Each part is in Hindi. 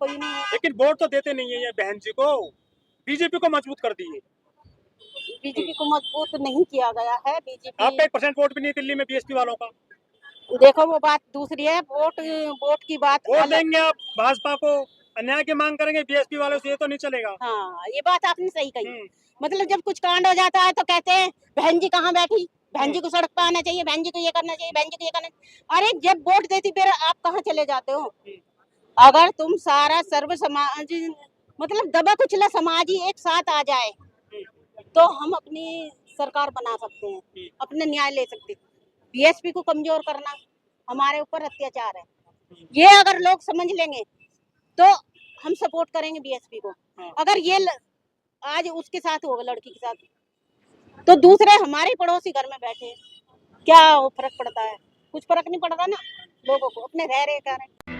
कोई नहीं है। लेकिन वोट तो देते नहीं है ये बहन जी को, बीजेपी को मजबूत कर दिए। बीजेपी को मजबूत नहीं किया गया है। बीजेपी आपका 1% वोट भी नहीं दिल्ली में बीएसपी वालों का। देखो वो बात दूसरी है, वोट वोट की बात वोट अलग। देंगे आप भाजपा को, अन्याय की मांग करेंगे बीएसपी वालों से, ये तो नहीं चलेगा। हाँ, ये बात आपने सही कही। हम्म, मतलब जब कुछ कांड हो जाता है तो कहते हैं बहन जी कहाँ बैठी, बहन जी को सड़क पे आना चाहिए, बहन जी को ये करना चाहिए, बहन जी को ये करना। अरे जब वोट देती फिर आप कहाँ चले जाते हो? अगर तुम सारा सर्व समाज मतलब दबा कुचला समाज ही एक साथ आ जाए तो हम अपनी सरकार बना सकते हैं, अपने न्याय ले सकते हैं। बीएसपी को कमजोर करना हमारे ऊपर अत्याचार है। ये अगर लोग समझ लेंगे तो हम सपोर्ट करेंगे बीएसपी को। अगर ये आज उसके साथ होगा, लड़की के साथ, तो दूसरे हमारे पड़ोसी घर में बैठे क्या वो फर्क पड़ता है? कुछ फर्क नहीं पड़ता ना लोगों को, अपने रह रहे क्या रहे।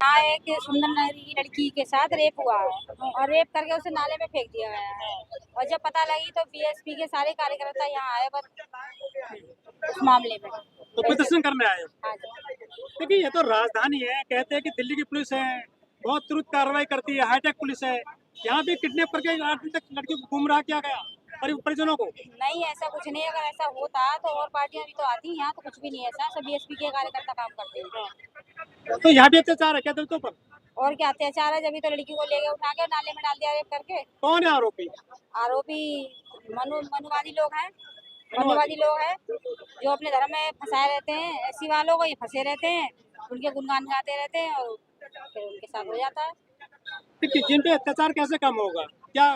हाँ, एक सुंदर नगरी की लड़की के साथ रेप हुआ है और रेप करके उसे नाले में फेंक दिया गया है। और जब पता लगी तो बीएसपी के सारे कार्यकर्ता यहाँ आए बस उस मामले में। तो प्रदर्शन करने आए हो। हाँ जी। देखिए ये तो राजधानी है, कहते हैं कि दिल्ली की पुलिस है बहुत तुरंत कार्रवाई करती है, हाईटेक पुलिस है। यहाँ भी किडनैप करके 8 दिन तक लड़की को गुमराह किया गया, परिजनों को। नहीं, ऐसा कुछ नहीं। अगर ऐसा होता तो और पार्टियां भी तो आती। यहाँ तो कुछ भी नहीं है ऐसा, सब बीएसपी के कार्यकर्ता काम करते हैं। तो यहाँ भी अत्याचार है क्या दलितों पर? और क्या अत्याचार है? जब तो लड़की को ले गए उठा के नाले में डाल दिया रेप करके। कौन है आरोपी? आरोपी मनुवादी लोग हैं। मनुवादी लोग हैं जो अपने धर्म में फंसाए रहते हैं। ऐसी वालों को ये फंसे रहते हैं, उनके गुणगान गाते रहते हैं और फिर उनके साथ हो जाता है। जिन पे अत्याचार कैसे कम होगा क्या?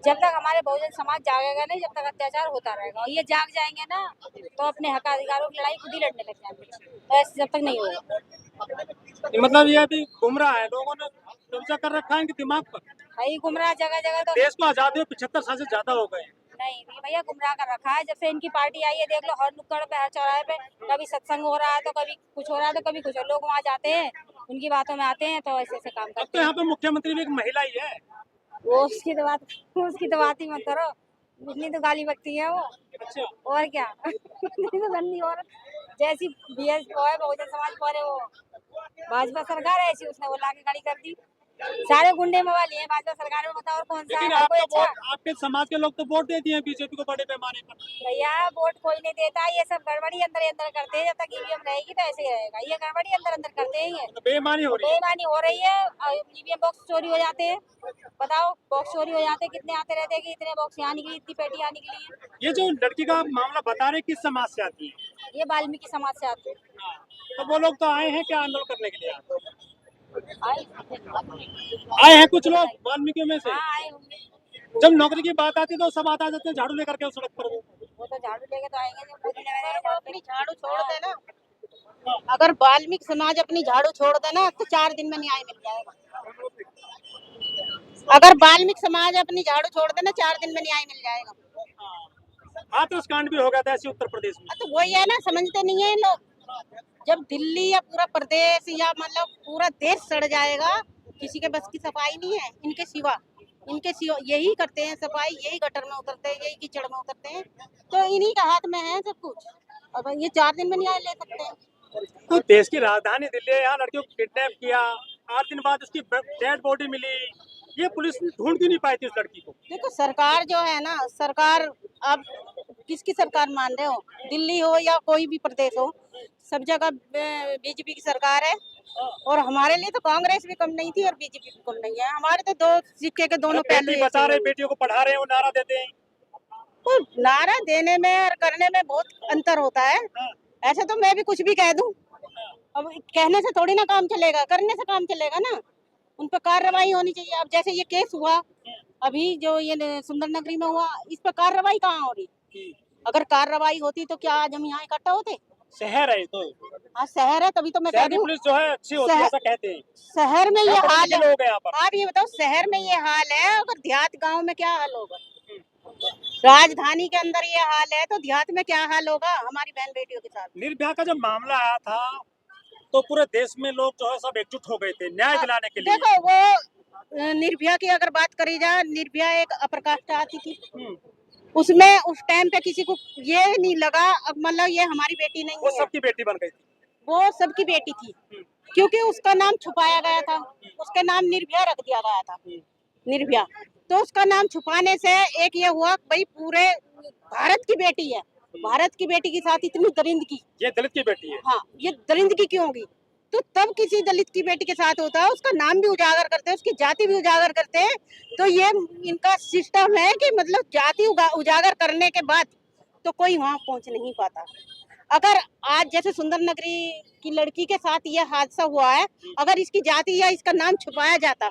जब तक हमारे बहुजन समाज जागेगा नहीं, जब तक अत्याचार होता रहेगा। और ये जाग जाएंगे ना तो अपने हक अधिकारों की लड़ाई खुद ही लड़ने लग जाएंगे। तो ऐसे जब तक नहीं होगा। मतलब ये अभी गुमराह है, लोगों ने कब्जा कर रखा है इनके दिमाग पर। भाई गुमराह जगह जगह तो देश को आजादी 75 साल से ज्यादा हो गए। नहीं भैया, गुमराह कर रखा है। जब से इनकी पार्टी आई है देख लो, हर नुक्कड़ पे हर चौराहे पे कभी सत्संग हो रहा है तो कभी कुछ हो रहा है तो कभी कुछ। लोग वहाँ जाते हैं, उनकी बातों में आते हैं तो ऐसे ऐसे काम अब तो करते हैं। यहाँ पे मुख्यमंत्री भी एक महिला ही है। वो उसकी तो बात ही मत करो। इतनी तो गाली बकती है वो। अच्छा, और क्या इतनी तो गंदी औरत। जैसी बीएस वो है बहुजन समाज पर है, वो भाजपा सरकार है ऐसी उसने वो लाके खड़ी कर दी। सारे गुंडे मवाली हैं भाजपा सरकार में। बताओ और कौन सा है? लेकिन हर कोई आपका अच्छा। वोट, आपके समाज के लोग तो वोट देते हैं बीजेपी को बड़े पैमाने पर। भैया वोट कोई नहीं देता। ये सब गड़बड़ी अंदर ही अंदर करते हैं। जब तक ईवीएम रहेगी तो ऐसे ही रहेगा। ये गड़बड़ी अंदर अंदर करते हैं। ये तो बेईमानी हो रही है। बेईमानी हो रही है। ईवीएम बॉक्स चोरी हो जाते हैं। बताओ, बॉक्स चोरी हो जाते हैं। कितने आते रहते हैं कि इतने बॉक्स यहाँ निकली, इतनी पेटी यहाँ निकली है। ये जो लड़की का मामला बता रहे किस समाज से आती है? ये वाल्मीकि समाज से आते हैं। तो वो लोग तो आए हैं क्या आंदोलन करने के लिए? आए आए हैं कुछ लोग वाल्मीकि में से। हाँ, आए होंगे। जब नौकरी की बात आती है तो सब आ जाते हैं झाड़ू लेकर के उस सड़क पर। वो तो झाड़ू लेके तो आएंगे जब मोदी अपनी झाड़ू छोड़ देना, अगर वाल्मीकि समाज अपनी झाड़ू छोड़ देना तो 4 दिन में न्याय मिल जाएगा। अगर वाल्मीकि समाज अपनी झाड़ू छोड़ देना 4 दिन में न्याय मिल जाएगा। हाथरस कांड भी हो गया था ऐसे उत्तर प्रदेश में। तो वही है ना, समझते नहीं है लोग। जब दिल्ली या पूरा प्रदेश या मतलब पूरा देश सड़ जाएगा, किसी के बस की सफाई नहीं है इनके सिवा। यही करते हैं सफाई, यही गटर में उतरते हैं, यही कीचड़ में उतरते हैं। तो इन्हीं का हाथ में है सब कुछ। अब ये 4 दिन में न्याय ले सकते हैं। तो देश की राजधानी दिल्ली है, यहाँ लड़कियों को किडनैप किया, 8 दिन बाद उसकी डेड बॉडी मिली। ये पुलिस ढूंढ क्यों नहीं पाई थी उस लड़की को? देखो सरकार जो है ना, सरकार अब किसकी सरकार मान रहे हो? दिल्ली हो या कोई भी प्रदेश हो, सब जगह बीजेपी की सरकार है। और हमारे लिए तो कांग्रेस भी कम नहीं थी और बीजेपी भी कम नहीं है। हमारे तो दो सिक्के के दोनों पहलू बेटी बचा रहे, बेटियों को पढ़ा रहे हैं, वो नारा देते हैं। तो नारा देने में और करने में बहुत अंतर होता है। ऐसे तो मैं भी कुछ भी कह दूं, अब कहने से थोड़ी ना काम चलेगा, करने से काम चलेगा ना। उन पर कार्रवाई होनी चाहिए। अब जैसे ये केस हुआ अभी जो ये सुंदर नगरी में हुआ, इस पर कार्रवाई कहाँ हो रही? अगर कार्रवाई होती तो क्या आज हम यहाँ इकट्ठा होते? शहर है तो। हाँ शहर है, तभी तो मैं कह शहर रही की हूँ पुलिस जो है अच्छी होती है ऐसा कहते हैं। शहर में ये हाल है। लोग हैं यहाँ पर। आप ये बताओ, शहर में ये हाल है, अगर देहात गांव में क्या हाल होगा? राजधानी के अंदर ये हाल है तो देहात में क्या हाल होगा हमारी बहन बेटियों के साथ? निर्भया का जब मामला आया था तो पूरे देश में लोग जो है सब एकजुट हो गए थे न्याय दिलाने के लिए। देखो वो निर्भया की अगर बात करी जाए, निर्भया एक अपर कास्ट आती थी, उसमें उस टाइम पे किसी को ये नहीं लगा, अब मतलब ये हमारी बेटी नहीं वो है, सबकी बेटी बन गई थी। वो सबकी बेटी थी, क्योंकि उसका नाम छुपाया गया था, उसके नाम निर्भया रख दिया गया था, निर्भया। तो उसका नाम छुपाने से एक ये हुआ भाई पूरे भारत की बेटी है, भारत की बेटी के साथ इतनी दरिंदगी, ये दलित की बेटी है। हाँ ये दरिंदगी क्यों होगी? तो तब किसी दलित की बेटी के साथ होता है, उसका नाम भी उजागर करते हैं, उसकी जाति भी उजागर करते हैं। तो ये इनका सिस्टम है कि मतलब जाति उजागर करने के बाद तो कोई वहां पहुंच नहीं पाता। अगर आज जैसे सुंदर नगरी की लड़की के साथ ये हादसा हुआ है, अगर इसकी जाति या इसका नाम छुपाया जाता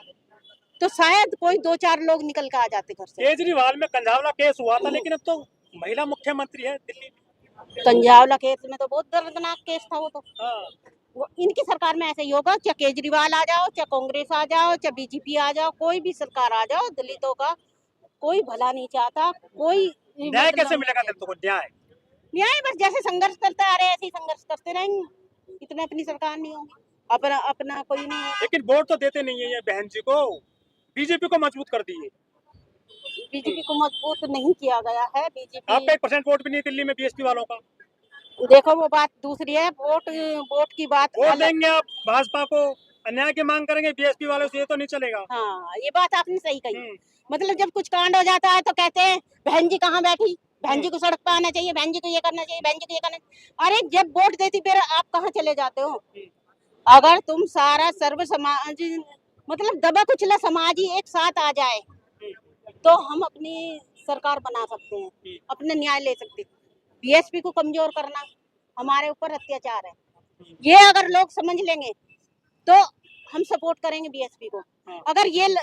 तो शायद कोई 2-4 लोग निकल के आ जाते घर से। केजरीवाल में कंझावला केस हुआ था, लेकिन अब तो महिला मुख्यमंत्री है दिल्ली में। कंजावला केस में तो बहुत दर्दनाक केस था वो तो। हाँ। वो इनकी सरकार में ऐसे ही होगा, चाहे केजरीवाल आ जाओ, चाहे कांग्रेस आ जाओ, चाहे बीजेपी आ जाओ, कोई भी सरकार आ जाओ, दलितों का कोई भला नहीं चाहता, कोई न्याय मतलब कैसे मिलेगा दलितों को? न्याय न्याय बस जैसे संघर्ष करते आ रहे हैं ऐसे ही संघर्ष करते रहेंगे, इतने अपनी सरकार नहीं होगी, अपना अपना कोई नहीं होगा। लेकिन वोट तो देते नहीं है ये बहन जी को, बीजेपी को मजबूत कर दिए। बीजेपी को मजबूत नहीं किया गया है, आपका बीजेपी 1% वोट भी नहीं दिल्ली में बीएसपी वालों का। देखो वो बात दूसरी है, वोट वोट की बात वोट अलग। देंगे आप भाजपा को, अन्याय की मांग करेंगे बीएसपी वालों से, ये तो नहीं चलेगा। हाँ ये बात आपने सही कही। मतलब जब कुछ कांड हो जाता है तो कहते हैं बहन जी कहाँ बैठी, बहन जी को सड़क पे आना चाहिए, बहन जी को ये करना चाहिए, बहन जी को ये करना चाहिए। अरे जब वोट देती फिर आप कहाँ चले जाते हो? अगर तुम सारा सर्व समाज मतलब दबा कुचला समाज ही एक साथ आ जाए तो हम अपनी सरकार बना सकते हैं, अपने न्याय ले सकते हैं। बीएसपी को कमजोर करना हमारे ऊपर अत्याचार है, ये अगर लोग समझ लेंगे तो हम सपोर्ट करेंगे बीएसपी को। अगर ये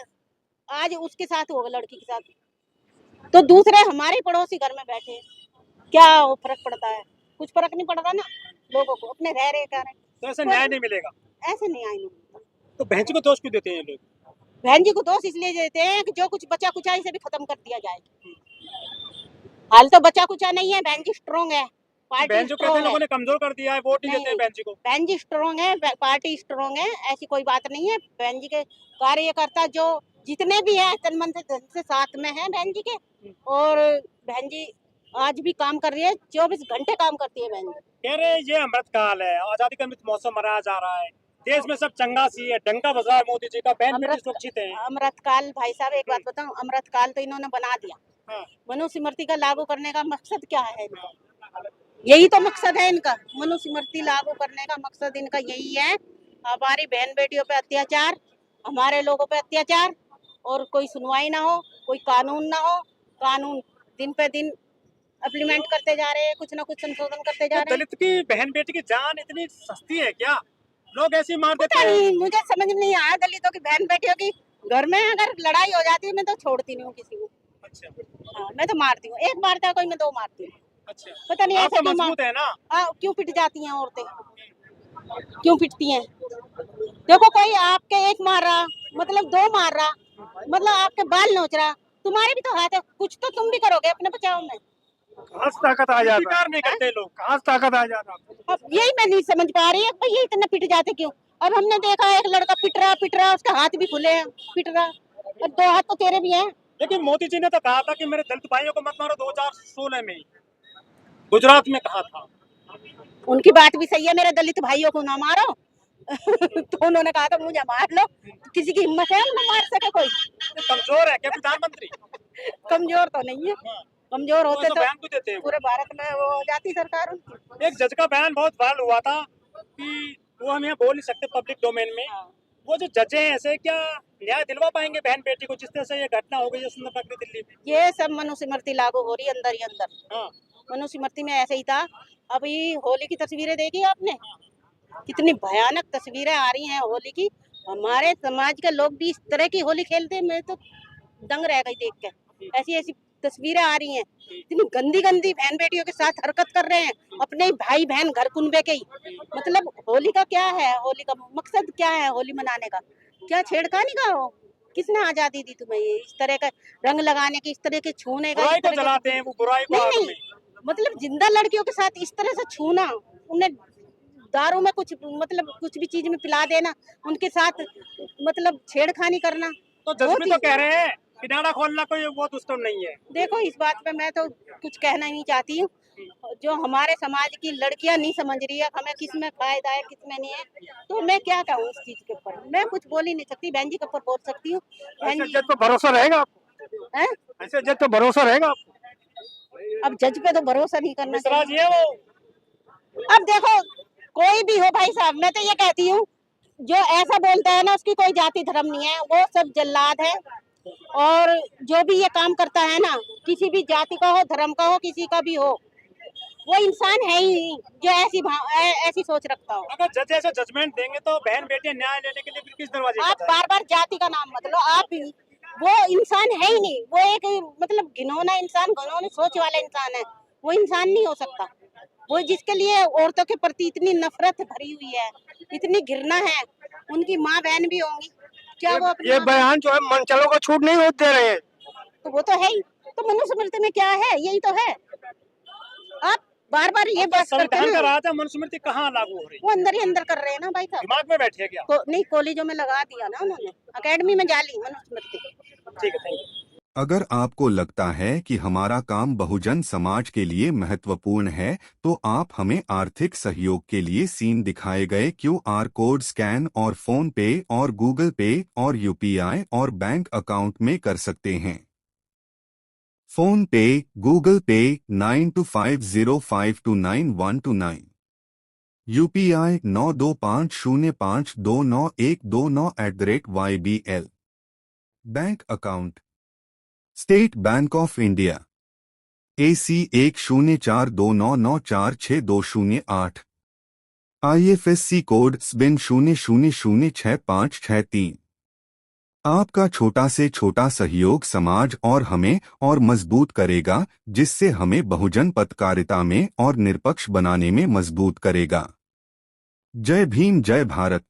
आज उसके साथ होगा लड़की के साथ तो दूसरे हमारे पड़ोसी घर में बैठे क्या वो फर्क पड़ता है? कुछ फर्क नहीं पड़ता ना लोगों को, अपने रह रहे कर रहे। तो ऐसे न्याय नहीं मिलेगा। ऐसे नहीं आई नहीं। तो बहन जी को दोष क्यों देते हैं ये लोग? बहन जी को दोष इसलिए देते हैं कि जो कुछ बचा कुचा इसे भी खत्म कर दिया जाए। हाल तो बचा कुचा नहीं है, बहन जी स्ट्रॉन्ग है, पार्टी बहन जी को स्ट्रॉन्ग लोगों है, ने कमजोर कर दिया है, वोट नहीं देते हैं बहन जी को। बहन जी स्ट्रॉन्ग है, पार्टी स्ट्रॉन्ग है, ऐसी कोई बात नहीं है। बहन जी के कार्यकर्ता जो जितने भी हैं तन मन से धन से साथ में है बहन जी के, और बहन जी आज भी काम कर रही है, 24 घंटे काम करती है बहन जी। कह रहे ये अमृतकाल है, आजादी का अमृत मौसम मनाया जा रहा है, देश में सब चंगा सी है, डंका बजा है मोदी जी का, बहन बेटी सुरक्षित है। अमृतकाल भाई साहब एक बात बताऊं, अमृतकाल तो इन्होंने बना दिया। हाँ। मनुस्मृति का लागू करने का मकसद क्या है इनका? यही तो मकसद है इनका, मनुस्मृति लागू करने का मकसद इनका यही है। हमारी बहन बेटियों पे अत्याचार, हमारे लोगों पे अत्याचार, और कोई सुनवाई ना हो, कोई कानून ना हो। कानून दिन पे दिन इम्प्लीमेंट करते जा रहे हैं, कुछ ना कुछ संशोधन करते जा तो रहे हैं। दलित की बहन बेटी की जान इतनी सस्ती है क्या? लोग ऐसी मार देते पता हैं। नहीं, मुझे समझ में नहीं आया दलितों की बहन बेटियों की घर में अगर लड़ाई हो जाती है मैं तो छोड़ती नहीं हूँ किसी को। अच्छा हाँ मैं तो मारती हूँ, एक मारता है कोई मैं 2 मारती हूँ। अच्छा। पता नहीं आप ऐसे तो क्यों मजबूत है ना। क्यों पिट जाती हैं औरतें, क्यों पिटती हैं? देखो कोई आपके एक मार रहा मतलब 2 मार रहा मतलब आपके बाल नोच रहा, तुम्हारे भी तो हाथ है, कुछ तो तुम भी करोगे अपने बचाव में। कहाँ से ताकत आ जाता? स्वीकार नहीं करते लोग, कहाँ से ताकत आ जाता? अब यही मैं नहीं समझ पा रही है भाई ये इतना पिट जाते क्यों? अब हमने देखा एक लड़का पिट रहा उसके हाथ भी खुले हैं, पिट रहा, और 2 हाथ तो तेरे भी हैं। लेकिन मोदी जी ने तो कहा था कि मेरे दलित भाइयों को मत मारो, 2016 में गुजरात में कहा था। उनकी बात भी सही है, मेरे दलित भाइयों को ना मारो तो उन्होंने कहा था मुझे मार लो, किसी की हिम्मत है ना मार सके कोई? कमजोर है क्या प्रधानमंत्री? कमजोर तो नहीं है, कमजोर होते तो बयान क्यों देते हैं? पूरे भारत में वो हो जाती सरकार उनकी। एक जज का बयान बहुत वायरल हुआ था कि वो हम यहाँ बोल नहीं सकते पब्लिक डोमेन में। वो जो जज हैं ऐसे क्या न्याय दिलवा पाएंगे बहन बेटी को, जिस तरह से ये घटना हो गई है सुंदर नगरी दिल्ली में? ये सब मनुस्मृति लागू हो रही है अंदर ही अंदर। हाँ। मनुस्मृति में ऐसे ही था। अभी होली की तस्वीरें देखी आपने, कितनी भयानक तस्वीरें आ रही हैं होली की। हमारे समाज के लोग भी इस तरह की होली खेलते हैं, मैं तो दंग रह गई देख के। ऐसी ऐसी तस्वीरें आ रही हैं, इतनी गंदी गंदी बहन बेटियों के साथ हरकत कर रहे हैं, अपने ही भाई बहन घर कुनबे के ही। मतलब होली का क्या है, होली का मकसद क्या है होली मनाने का? क्या छेड़खानी का हो? किसने आजादी दी तुम्हें ये इस तरह का रंग लगाने की, इस तरह के छूने का? बुराई को जलाते हैं वो, बुराई को आग में। मतलब जिंदा लड़कियों के साथ इस तरह से छूना, उन्हें दारू में कुछ मतलब कुछ भी चीज में पिला देना, उनके साथ मतलब छेड़खानी करना। तो जज भी तो कह रहे हैं किनारा खोलना कोई वो दुष्टम नहीं है। देखो इस बात पे मैं तो कुछ कहना नहीं चाहती हूँ। जो हमारे समाज की लड़कियां नहीं समझ रही है हमें किस में फायदा है किस में नहीं है, तो मैं क्या कहूँ इस चीज के ऊपर। मैं कुछ बोल ही नहीं सकती, बहन जी के ऊपर बोल सकती हूँ। बहन ऐसे जी जज पे भरोसा रहेगा आपको? हैं? ऐसे जज पे भरोसा रहेगा आपको? अब जज पे तो भरोसा नहीं करना मिश्रा चाहिए। जी है वो। अब देखो कोई भी हो भाई साहब, मैं तो ये कहती हूँ जो ऐसा बोलता है ना उसकी कोई जाति धर्म नहीं है, वो सब जल्लाद है। और जो भी ये काम करता है ना, किसी भी जाति का हो, धर्म का हो, किसी का भी हो, वो इंसान है ही नहीं जो ऐसी सोच रखता हो। अगर जज ऐसे जजमेंट देंगे तो बहन बेटियां न्याय लेने के लिए फिर किस दरवाजे आप पर बार बार जाति का नाम मत लो, आप भी वो इंसान है ही नहीं, वो एक मतलब घिनौना इंसान, घिनौनी सोच वाला इंसान है। वो इंसान नहीं हो सकता। वो जिसके लिए औरतों के प्रति इतनी नफरत भरी हुई है, इतनी घृणा है, उनकी माँ बहन भी होंगी, क्या वो अपनी ये माँ- बयान जो है मनचलों को छूट नहीं होते दे रहे हैं। तो वो तो है ही। तो मनुस्मृति में क्या है, यही तो है। आप बार बार ये बात करते संविधान हैं का ना, राज है, मनुस्मृति कहाँ लागू हो रही है? वो अंदर ही अंदर कर रहे हैं ना भाई साहब। दिमाग में बैठी है क्या? नहीं, कॉलेजों में लगा दिया ना उन्होंने, एकेडमी में डाली मनुस्मृति। ठीक है, थैंक यू। अगर आपको लगता है कि हमारा काम बहुजन समाज के लिए महत्वपूर्ण है, तो आप हमें आर्थिक सहयोग के लिए सीन दिखाए गए QR कोड स्कैन और फोन पे और गूगल पे और UPI और बैंक अकाउंट में कर सकते हैं। फोन पे, गूगल पे 9250529129, UPI 9250529129@YBL। Bank account state bank of India AC 104299462008, IFSC code SBIN 00066563। आपका छोटा से छोटा सहयोग समाज और हमें और मजबूत करेगा, जिससे हमें बहुजन पत्रकारिता में और निष्पक्ष बनाने में मजबूत करेगा। जय भीम, जय भारत।